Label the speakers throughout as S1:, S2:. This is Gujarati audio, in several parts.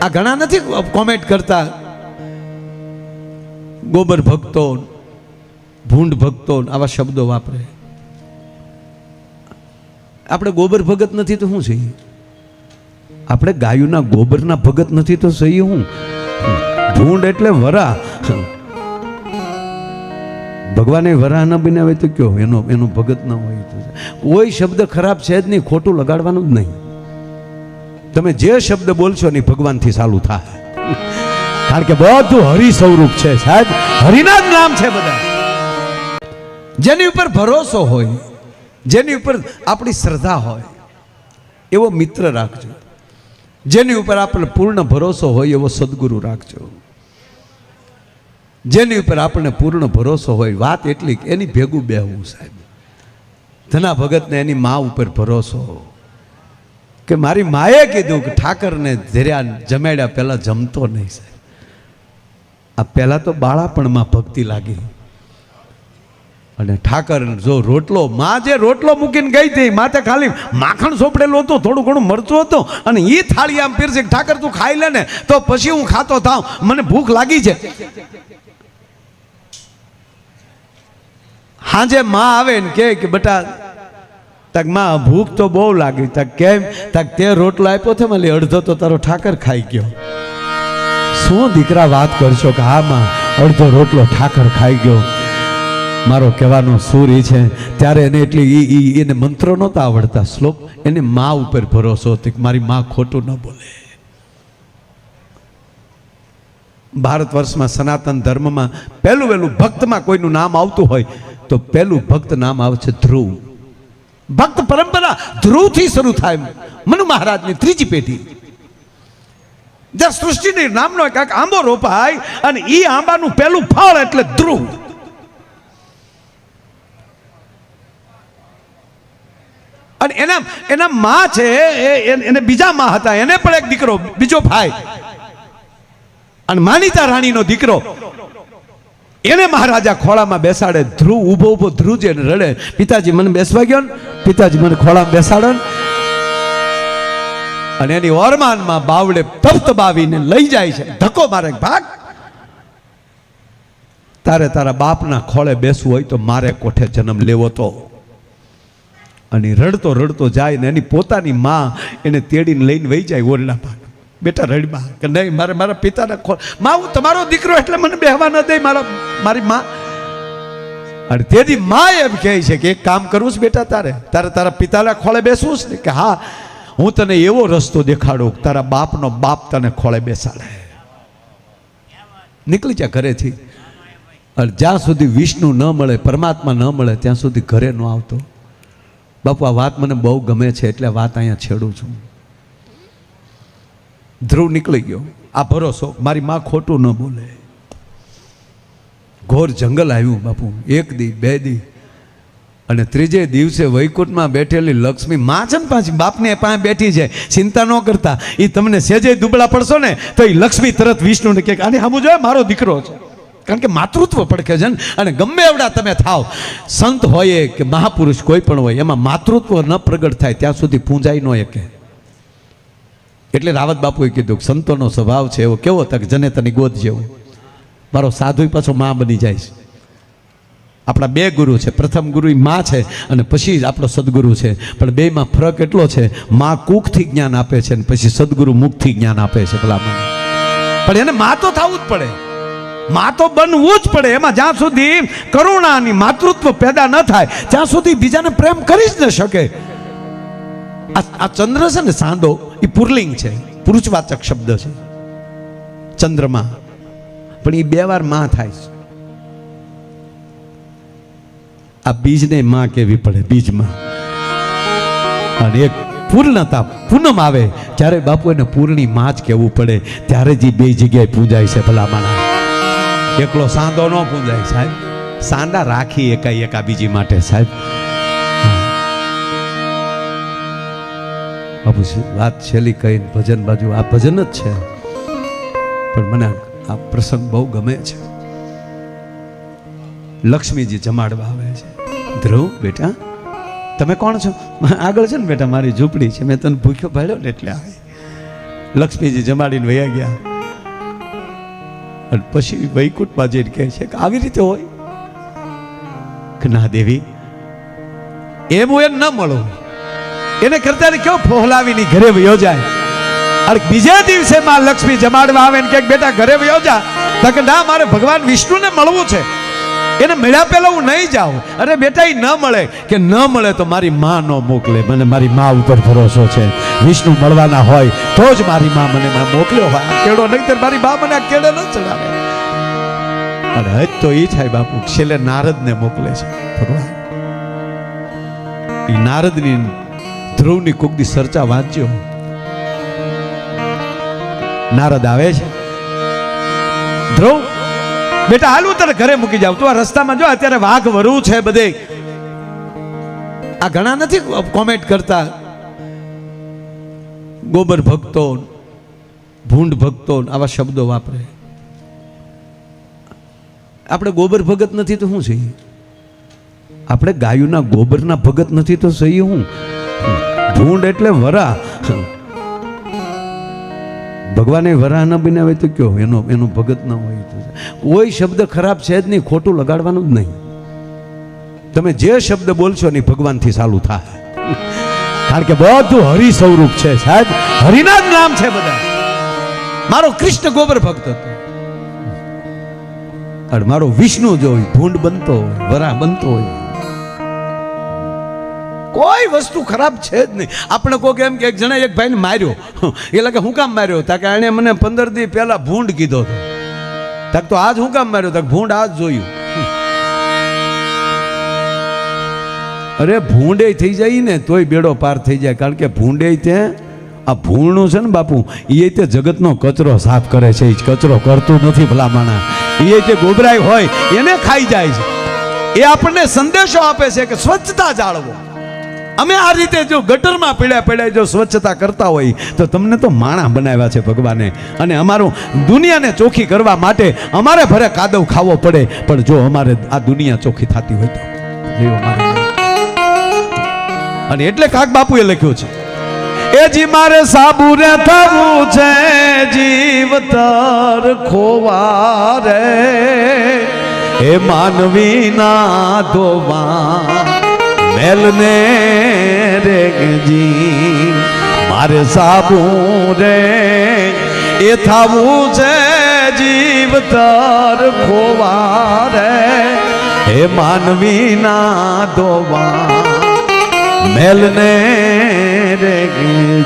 S1: આ ઘણા નથી કોમેન્ટ કરતા, ગોબર ભક્તો, ભૂંડ ભક્તો આવા શબ્દો વાપરે. આપણે ગોબર ભગત નથી તો શું છીએ? આપણે ગાયોના ગોબરના ભગત નથી તો સહી હું? ભૂંડ એટલે વરા. ભગવાને વરાહ ન બનાવે તો કયો એનો ભગત ન હોય તો કોઈ શબ્દ ખરાબ છે જ નહીં, ખોટું લગાડવાનું જ નહીં. તમે જે શબ્દ બોલશો ને ભગવાનથી ચાલુ થાય, કારણ કે બધું હરિ સ્વરૂપ છે સાહેબ, હરિના જ નામ છે બધા. જેની ઉપર ભરોસો હોય, જેની ઉપર આપણી શ્રદ્ધા હોય એવો મિત્ર રાખજો. જેની ઉપર આપણે પૂર્ણ ભરોસો હોય એવો સદગુરુ રાખજો. જેની ઉપર આપણને પૂર્ણ ભરોસો હોય, વાત એટલી એની ભેગું બેહવું સાહેબ. ધના ભગતને એની મા ઉપર ભરોસો કે મારી માએ કીધું કે ઠાકરને ધીર્યા જમાડ્યા પહેલાં જમતો નહીં સાહેબ. આ પહેલાં તો બાળાપણમાં ભક્તિ લાગી, અને ઠાકર જો રોટલો, માં જે રોટલો મૂકીને ગઈ હતી, માથે ખાલી માખણ સોપડેલું હતું, થોડું ઘણું મરચું હતું, અને એ થાળી આમ પીરસે ઠાકર તું ખાઈ લે ને તો પછી હું ખાતો થાવ, મને ભૂખ લાગી છે. હાજે માં આવે ને કે બેટા તક માં ભૂખ તો બહુ લાગી, તક કેમ? તક તે રોટલો આપ્યો છે મને અડધો તો તારો ઠાકર ખાઈ ગયો. શું દીકરા વાત કરશો કે હા માં અડધો રોટલો ઠાકર ખાઈ ગયો. મારો કહેવાનો સૂર એ છે, ત્યારે એને એટલી એને મંત્રો નહોતા આવડતા, શ્લોક, એને મા ઉપર ભરોસો હતો કે મારી મા ખોટું ન બોલે. ભારત વર્ષમાં સનાતન ધર્મમાં પહેલું ભક્તમાં કોઈનું નામ આવતું હોય તો પહેલું ભક્ત નામ આવે છે ધ્રુવ. ભક્ત પરંપરા ધ્રુવથી શરૂ થાય. મનુ મહારાજની ત્રીજી પેઢી જ્યાં સૃષ્ટિની નામનો કાંઈક આંબો રોપાય અને એ આંબાનું પહેલું ફળ એટલે ધ્રુવ. અને એના માં છે, એને બીજા માં હતા, એને પણ એક દીકરો, બીજો ભાઈ, અને માનીતા રાણીનો દીકરો. એને મહારાજા ખોળામાં બેસાડે. ધ્રુવ ઊભો ધ્રુવ છે રડે, પિતાજી મને બેસવા ગયો ને, પિતાજી મને ખોળામાં બેસાડો ને. અને એની ઓરમાનમાં બાવડે તપતબાવીને લઈ જાય છે, ધક્કો મારે, ભાગ, તારે તારા બાપના ખોળે બેસવું હોય તો મારે કોઠે જન્મ લેવો તો. અને રડતો રડતો જાય ને એની પોતાની માં એને તેડીને લઈને વહી જાય ઓરડા ભાગ. બેટા રડમાં કે નહીં, મારા પિતાના ખોળ, માં હું તમારો દીકરો એટલે મને બેહવા ન દે મારી માં. અને તેથી માં એમ કહે છે કે એક કામ કરવું છે બેટા, તારા પિતાના ખોળે બેસવું છે ને? કે હા, હું તને એવો રસ્તો દેખાડું તારા બાપનો બાપ તને ખોળે બેસાડે. નીકળી જા ઘરેથી. અને જ્યાં સુધી વિષ્ણુ ન મળે, પરમાત્મા ન મળે ત્યાં સુધી ઘરે ન આવતો. બાપુ આ વાત મને બહુ ગમે છે એટલે વાત અહીંયા છેડું છું. ધ્રુવ નીકળી ગયો, આ ભરોસો મારી માં ખોટું ન બોલે. ઘોર જંગલ આવ્યું બાપુ, એક દી, બે દી, અને ત્રીજે દિવસે વૈકુંઠમાં બેઠેલી લક્ષ્મી માં છે ને પાછી બાપને પાસે બેઠી છે. ચિંતા ન કરતા, એ તમને સેજે દુબળા પડશો ને તો એ લક્ષ્મી તરત વિષ્ણુને કહે આને સામું જોઈએ, મારો દીકરો છે. કારણ કે માતૃત્વ પડખે છે ને. અને ગમે એવડા તમે થાવ, સંત હોય કે મહાપુરુષ કોઈ પણ હોય, એમાં માતૃત્વ ન પ્રગટ થાય ત્યાં સુધી પૂંજાઈ ન શકે. એટલે રાવત બાપુએ કીધું સંતોનો સ્વભાવ છે એવો કેવો તક જનેતાની ગોદ જેવો. મારો સાધુ પાછો માં બની જાય છે. આપણા બે ગુરુ છે, પ્રથમ ગુરુ માં છે અને પછી આપણો સદગુરુ છે. પણ બેમાં ફરક એટલો છે, માં કુખથી જ્ઞાન આપે છે અને પછી સદગુરુ મુખથી જ્ઞાન આપે છે. ભલા મને પણ એને માં તો થવું જ પડે, માં તો બનવું જ પડે. એમાં જ્યાં સુધી કરુણાની માતૃત્વ પેદા ન થાય ત્યાં સુધી બીજાને પ્રેમ કરી જ ન શકે. આ ચંદ્ર છે ને, સાંદો, એ પુરલિંગ છે, પુરુષવાચક શબ્દ છે ચંદ્રમાં, પણ એ બે વાર માં થાય છે. આ બીજને માં કેવી પડે, બીજમાં. અને એક પૂર્ણતા, પૂનમ આવે ત્યારે બાપુ એને પૂર્ણી માં જ કહેવું પડે. ત્યારે જ બે જગ્યાએ પૂજાય છે ભલામાણા. એકલો સાંદો ન પૂજાય સાહેબ. સાંડા રાખી એકા બીજી માટે સાહેબ. બાપુ વાત છેલ્લી કહીને ભજન બાજુ, આ ભજન જ છે પણ મને આ પ્રસંગ બહુ ગમે છે. લક્ષ્મીજી જમાડવા આવે છે. ધ્રુવ બેટા તમે કોણ છો? આગળ છે ને બેટા મારી ઝૂંપડી છે, મેં તને ભૂખ્યો ભાડ્યો ને એટલે આવે. લક્ષ્મીજી જમાડીને વયા ગયા. અને પછી વૈકુંઠમાં જઈને કહે છે કે આવી રીતે હોય કે ના દેવી, એમ હું એને ન મળું, એને કરતા કેવો ફોહલાવીને ઘરે વયો જાય. અને બીજા દિવસે માં લક્ષ્મી જમાડવા આવે ને કે બેટા ઘરે વયો જા. તો કે ના, મારે ભગવાન વિષ્ણુને મળવું છે, એને મળ્યા પહેલા હું નહીં જાઉં. અરે બેટા, એ ન મળે કે ન મળે તો મારી માં ન મોકલે, મને મારી માં ઉપર ભરોસો છે. વિષ્ણુ મળવાના હોય તો જ મારી માં મને મોકલ્યો હોય, આ કેળો નહીં તો મારી માં મને આ કેળે ન ચડાવે. અને હજ તો એ થાય બાપુ, છેલ્લે નારદને મોકલે છે ભગવાન. એ નારદની ધ્રુવની કોકની ચર્ચા વાંચ્યો. નારદ આવે છે, ધ્રુવ બેટા હાલ હું તને ઘરે મૂકી જાઉં, તું આ રસ્તામાં જો અત્યારે વાઘ વરુ છે બધે. આ ઘણા નથી કોમેન્ટ કરતા, ગોબર ભક્તો, ભૂંડ ભક્તો આવા શબ્દો વાપરે. આપણે ગોબર ભગત નથી તો શું છીએ? આપણે ગાયોના ગોબરના ભગત નથી તો સહી હું? ભૂંડ એટલે વરા. ભગવાને વરાહ ન બનાવે તો કયો એનો ભગત ન હોય તો કોઈ શબ્દ ખરાબ છે જ નહીં, ખોટું લગાડવાનું જ નહીં. તમે જે શબ્દ બોલશો ને ભગવાનથી ચાલુ થાય, કારણ કે બધું હરિ સ્વરૂપ છે સાહેબ, હરિના જ નામ છે બધા. મારો કૃષ્ણ ગોબર ભક્ત હતો, અને મારો વિષ્ણુ જો ભૂંડ બનતો હોય, વરાહ બનતો હોય, કોઈ વસ્તુ ખરાબ છે જ નહીં. આપણે કોઈ એમ કે એક જણા એક ભાઈને માર્યો, એ લાગે હું કામ માર્યો? તા કે એણે મને 15 દી પહેલા ભૂંડ કીધો હતો. તાક તો આજ હું કામ માર્યો? તાક ભૂંડ આજ જોયું. અરે ભૂંડે થઈ જાય ને તોય બેડો પાર થઈ જાય, કારણ કે ભૂંડે તે આ ભૂંડનું છે ને બાપુ, એ તે જગતનો કચરો સાફ કરે છે, એ કચરો કરતું નથી ભલામણા. એ તે ગોબરાઈ હોય એને ખાઈ જાય છે. એ આપણને સંદેશો આપે છે કે સ્વચ્છતા જાળવો. અમે આ રીતે જો ગટરમાં પડ્યા જો સ્વચ્છતા કરતા હોય તો તમને તો માણા બનાવ્યા છે ભગવાને. અને અમારું દુનિયાને ચોખ્ખી કરવા માટે અમારે ભરે કાદવ ખાવો પડે, પણ જો અમારે આ દુનિયા ચોખ્ખી થતી હોય તો અને એટલે કાક બાપુએ લખ્યું છે, એ જી મારે સાબુરે થવું છે જીવતર ખોવા રે, એ માનવી ના ધોવા મેલને રે જી, મારે સાબુ રે એ થાવું છે જીવતર ખોવા રે, હે માનવી ના ધોવા મેલને રે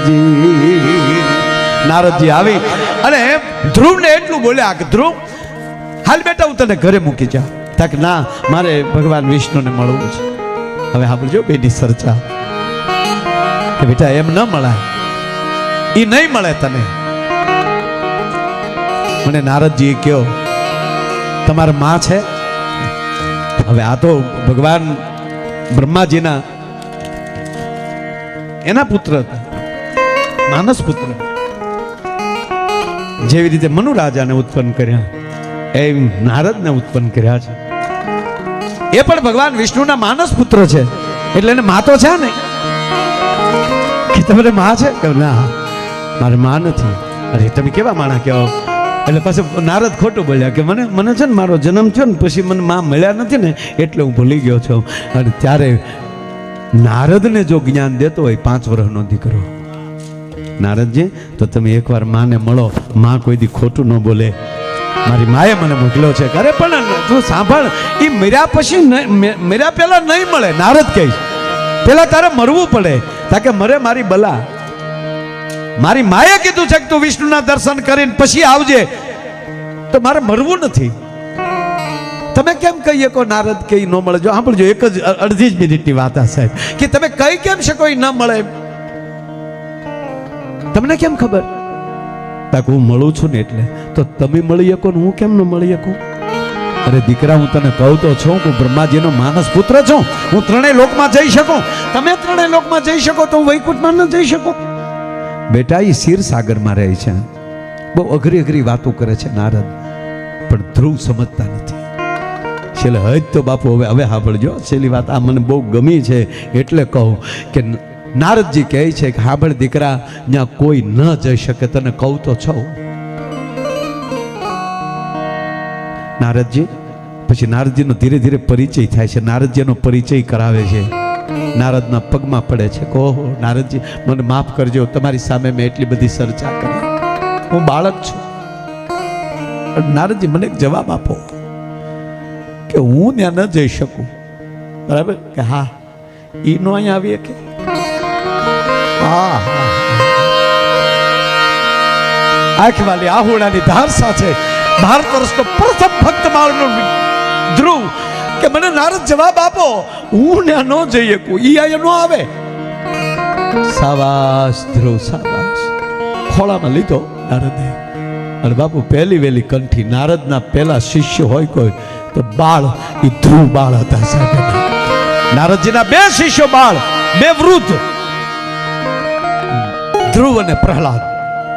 S1: જી. નારદજી આવી અને ધ્રુવને એટલું બોલ્યા કે ધ્રુવ હાલ બેટા હું તને ઘરે મૂકી જા. તક ના, મારે ભગવાન વિષ્ણુને મળવું છે. હવે સાંભળજો બેની ચર્ચા કે બેટા એમ ન મળે, એ નહીં મળે તને. મને નારદજીએ કહ્યો તમારા માં છે. હવે આ તો ભગવાન બ્રહ્માજીના એના પુત્ર હતા, માનસ પુત્ર. જેવી રીતે મનુ રાજાને ઉત્પન્ન કર્યા એમ નારદને ઉત્પન્ન કર્યા છે. એ પણ ભગવાન વિષ્ણુના માનસ પુત્ર છે, એટલે એને માં તો છે ને. કે તમારે માં છે? કે ના, મારે માં નથી. અરે તમે કેવા માણા કહો? એટલે પછી નારદ ખોટું બોલ્યા કે મને છે ને મારો જન્મ થયો ને પછી મને માં મળ્યા નથી ને એટલે હું ભૂલી ગયો છું. અને ત્યારે નારદને જો જ્ઞાન દેતો હોય 5 વર્ષનો દીકરો નારદજી, તો તમે એકવાર માને મળો, માં કોઈ દી ખોટું ન બોલે. મારી માએ મને મોકલ્યો છે. અરે પણ તું સાંભળ, એ મર્યા પછી મર્યા પહેલા નહીં મળે. નારદ કહે પેલા તારે મરવું પડે, તાકે મરે મારી બલા. મારી માએ કીધું છે કે તું વિષ્ણુના દર્શન કરીને પછી આવજે, તો મારે મરવું નથી. તમે કેમ કહી શકો નારદ કે ન મળે? જો સાંભળજો, એક જ અડધી જ મિનિટની વાત આ સાહેબ, કે તમે કઈ કેમ શકો એ ન મળે? તમને કેમ ખબર? હું મળું છું ને એટલે તો તમે મળી શકો ને હું કેમ ન મળી શકું? અરે દીકરા, હું તને કહું તો છું, હું બ્રહ્માજીનો માનસ પુત્ર છું. હું 3 લોકમાં જઈ શકું. તમે 3 લોકમાં જઈ શકો તો હું વૈકુંઠમાં ન જઈ શકું? બેટા, એ ક્ષીરસાગરમાં રહે છે. બહુ અઘરી વાતો કરે છે નારદ, પણ ધ્રુવ સમજતા નથી. છેલ્લે હજ તો બાપુ હવે સાંભળજો, છેલ્લી વાત આ મને બહુ ગમી છે એટલે કહું કે નારદજી કહે છે કે હાંભળ દીકરા, ત્યાં કોઈ ન જઈ શકે, તને કહું તો છો. નારદજી પછી નારદજીનો ધીરે ધીરે પરિચય થાય છે. નારદજીનો પરિચય કરાવે છે. નારદના પગમાં પડે છે. કહો નારદજી, મને માફ કરજો, તમારી સામે મેં એટલી બધી ચર્ચા કરી, હું બાળક છું. નારદજી મને એક જવાબ આપો કે હું ત્યાં ન જઈ શકું, બરાબર? કે હા, ઈ નો અહીંયા આવીએ કે આંખ વાલી આહુડાની ધાર સાથે ભારત વર્ષનો પ્રથમ ભક્ત મારનો ધ્રુવ કે મને નારદ જવાબ આપો, હું ત્યાં ન જઈ શકું, ઈ અહીંયા નો આવે. સાબાશ ધ્રુવ, સાબાશ. ખોળામાં લીધો નારદે. અને બાપુ પહેલી વેલી કંઠી નારદના પહેલા શિષ્ય હોય કોઈ તો બાળ, એ ધ્રુવ બાળ હતા સાહેબ. નારદજીના બે શિષ્યો બાળ, બે વૃદ્ધ, ધ્રુવ અને પ્રહલાદ,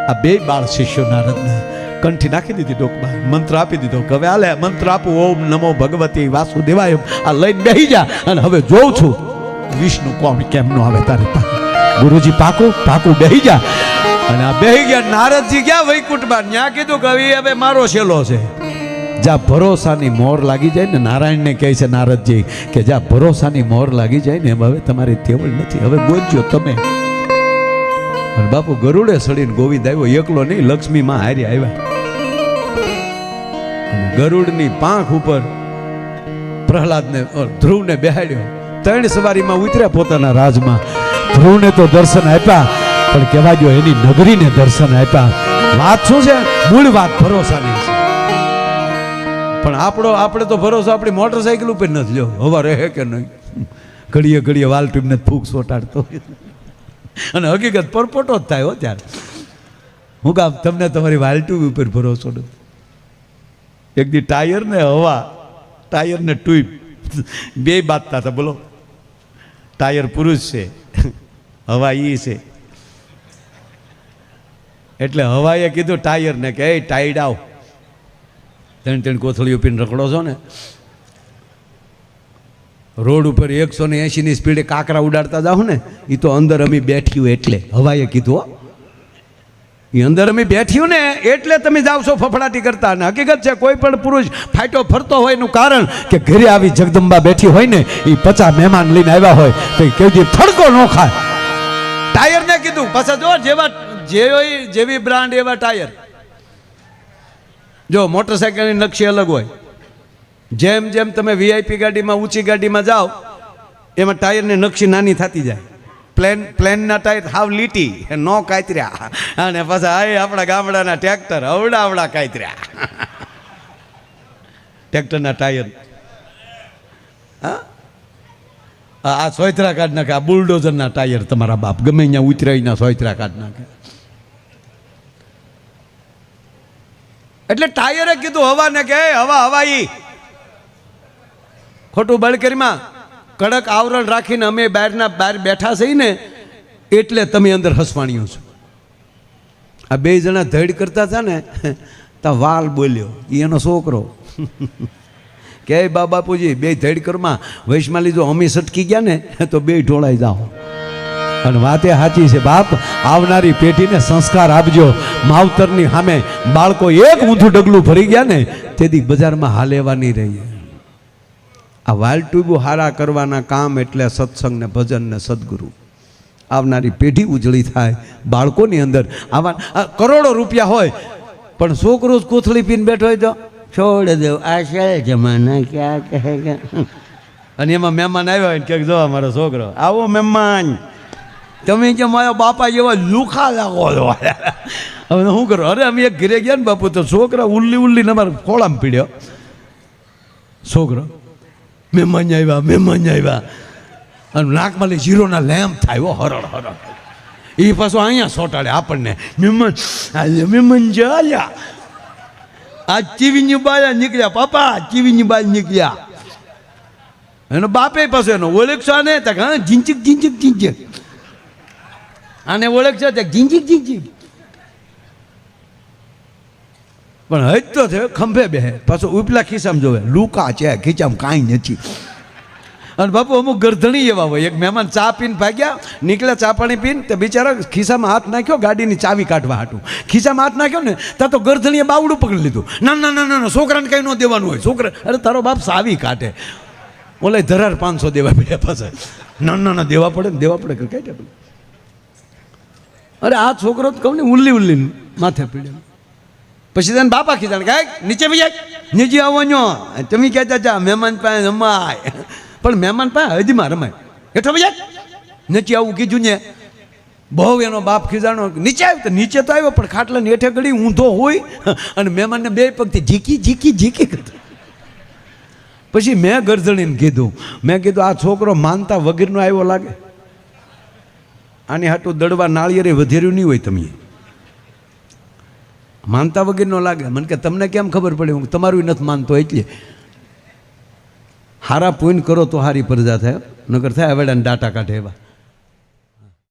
S1: આ બે બાળ શિષ્યો નારદના. કંઠી નાખી દીધી ડોકમાં, મંત્ર આપી દીધો કે હવે હાલે મંત્ર આપું, ઓમ નમો ભગવતી વાસુદેવાય, આ લઈને બેહી જા અને હવે જોઉં છું વિષ્ણુ કોણ કેમ નો આવે તારી પાસે. ગુરુજી પાકું પાકું બેહી જા. અને આ બેહી ગયા. નારદજી ગયા વૈકુંઠમાં, ત્યાં કીધું કે હવે મારો છેલ્લો છે. જ્યાં ભરોસાની મોર લાગી જાય ને, નારાયણને કહે છે નારદજી કે જ્યાં ભરોસાની મોર લાગી જાય ને હવે તમારી તેવડ નથી, હવે બોલજો તમે. અને બાપુ ગરુડે સડીને ગોવિંદ આવ્યો, એકલો નહીં, લક્ષ્મી માં હારી આવ્યા. અને ગરુડની પાંખ ઉપર પ્રહલાદને ધ્રુવને બેહાડ્યો. 3 સવારીમાં ઉતર્યા પોતાના રાજમાં. ધ્રુવને તો દર્શન આપ્યા, પણ કહેવા જો એની નગરીને દર્શન આપ્યા. વાત શું છે? મૂળ વાત ભરોસાની છે. પણ આપણે તો ભરોસો આપણી મોટરસાઇકલ ઉપર નથી લ્યો, હવા રહે કે નહીં, ઘડીએ ઘડીએ વાલ ટ્યુબને ફૂગ સોટાડતો. અને હકીકત પરપોટો જ થાય હો ત્યારે. હું કામ તમને તમારી વાલ ટ્યુબ ઉપર ભરોસો નથી? એક દી ટાયર ને હવા, ટાયર ને ટ્યુબ બે બાંધતા હતા. બોલો, ટાયર પુરુષ છે, હવા ઈ છે. એટલે હવાએ કીધું ટાયરને કે એ ટાઈડ આવ, 3 કોથળીઓ પીને રખડો છો ને, રોડ ઉપર 180 ની સ્પીડે કાંકરા ઉડાડતા જાઓ ને, એ તો અંદર અમે બેઠ્યું એટલે. હવાએ કીધું એ અંદર અમે બેઠ્યું ને એટલે તમે જાવ છો ફફડાટી કરતા. અને હકીકત છે કોઈ પણ પુરુષ ફાટો ફરતો હોય એનું કારણ કે ઘરે આવી જગદંબા બેઠી હોય ને, એ 50 મહેમાન લઈને આવ્યા હોય તો કેવી ફડકો ન ખાય. ટાયરને કીધું પાછા જો જેવી બ્રાન્ડ એવા ટાયર. જો મોટરસાઇકલની નકશી અલગ હોય, જેમ જેમ તમે વીઆઈપી ગાડીમાં ઊંચી ગાડીમાં જાઓ એમાં ટાયરની નકશી નાની થતી જાય. પ્લેનના ટાયર હાવ લીટી નો કાતર્યા, અને પાછા આ આપણા ગામડાના ટ્રેક્ટર અવડા કાતર્યા. ટ્રેક્ટરના ટાયર આ સોયત્રા કાઢ નાખે. આ બુલડોઝરના ટાયર તમારા બાપ ગમે અહીંયા ઉતરાઈના સોયત્રા કાઢ નાખે. એટલે ટાયરે કીધું હવાને કે હવા ઈ ખોટું બળકરીમાં કડક આવરણ રાખીને અમે બહાર બેઠા છીએ ને એટલે તમે અંદર હસવાણીઓ છો. આ 2 જણા ધડ કરતા હતા ને, તા વાલ બોલ્યો, એનો છોકરો કે બાપુજી 2 ધડ કરમાં વૈશમાં લીધો, અમે સટકી ગયા ને તો 2 ઢોળાઈ જાઓ. અને વાતે સાચી છે બાપ, આવનારી પેઢીને સંસ્કાર આપજો. માવતરની સામે બાળકો એક ઊંધું ડગલું ભરી ગયા ને તેથી બજારમાં હાલેવા નહીં રહીએ. આ વાલ ટ્યુબો હારા કરવાના કામ એટલે સત્સંગ ને ભજન ને સદગુરુ. આવનારી પેઢી ઉજળી થાય. બાળકોની અંદર આવા કરોડો રૂપિયા હોય પણ છોકરો જ કોથળી પીને બેઠો હોય તો છોડ દેવ આ છે જમાના ક્યાં કહે. અને એમાં મહેમાન આવ્યા હોય કે જો મારો છોકરો આવો મહેમાન, તમે કે મારા બાપા જેવા લુખા લાગો છો. હવે શું કરો? અરે અમે એક ઘરે ગયા ને બાપુ તો છોકરા ઉલ્લી અમારા ખોળામાં પીડ્યો. છોકરો મહેમાન આવ્યા અને નાકમાં જીરોના લેમ્પ થાય હરળ. એ પાછું અહીંયા સોટાડે આપણને, મહેમાન ચાલ્યા, આ ચીવીની બાયા નીકળ્યા, પાપા ચીવીની બાય નીકળ્યા. એનો બાપે પાછું એનો ઓળખશો ને હા ઝીંચક આને ઓળખશો ત્યાં ઝીંચક. પણ હજ તો છે ખંભે બે પાછો ઉપલા ખિસ્સામાં જોવે, લુકા છે ખીચામાં કાંઈ નથી. અને બાપુ અમુક ગરધણી એવા હોય, એક મહેમાન ચા પીને ભાગ્યા, નીકળ્યા ચા પાણી પીને, તે બિચારા ખિસ્સામાં હાથ નાખ્યો ગાડીની ચાવી કાઢવા હાટું, ખિસ્સામાં હાથ નાખ્યો ને ત્યાં તો ગરધણીએ બાવડું પકડી લીધું. ના ના ના ના, છોકરાને કંઈ ન દેવાનું હોય. છોકરા, અરે તારો બાપ ચાવી કાઢે, ઓલે ધરાર 500 દેવા પડ્યા પાછા. ના ના ના, દેવા પડે ને, દેવા પડે કઈ ટેબલ. અરે આ છોકરો તો કહું ને ઉલ્લી ઉલ્લી માથે પીડે. પછી તેને બાપા કીધા કે નીચે બી જાય, નીચે આવવાનો, તમે કહેતા જા મહેમાન પાસે રમાય, પણ મહેમાન પાસે હદીમાં રમાય. હેઠો બી જાય, નીચે આવું કીધું ને. બહુ એનો બાપ ખીજાણો, નીચે આવ્યો તો નીચે તો આવ્યો, પણ ખાટલાને હેઠે ગળી ઊંધો હોય અને મહેમાનને બે પગથી ઝીકી ઝીકી ઝીકી કરતો. પછી મેં ગરજણીને કીધું, મેં કીધું આ છોકરો માનતા વગરનો આવ્યો લાગે, આની હાટું દડવા નાળિયેરે વધેર્યું નહીં હોય, તમે માનતા વગરનો લાગે. મને કે તમને કેમ ખબર પડે? હું તમારું નથી માનતો એટલે. હારા પોઈન્ટ કરો તો હારી પ્રજા થાય, નકર થાય હવેડાને ડાટા કાઢે એવા.